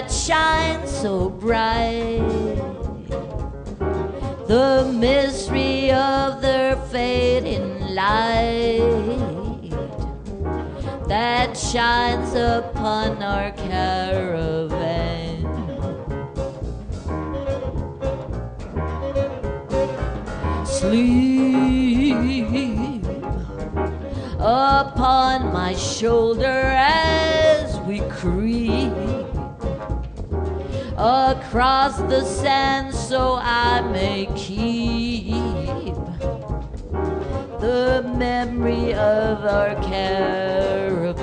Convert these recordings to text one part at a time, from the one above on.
that shines so bright, the mystery of their fading light that shines upon our caravan. Sleep upon my shoulder as we creep across the sand, so I may keep the memory of our caravan.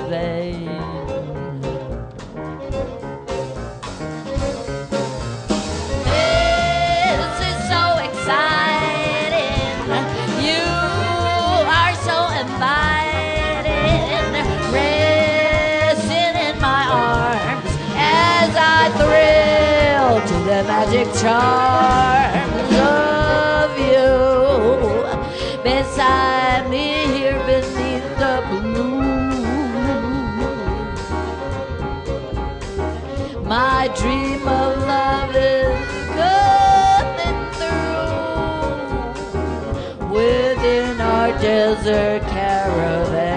This is so exciting. You are so inviting, resting in my arms as I thrill to the magic charms of you. Beside me here beneath the blue, my dream of love is coming through within our desert caravan.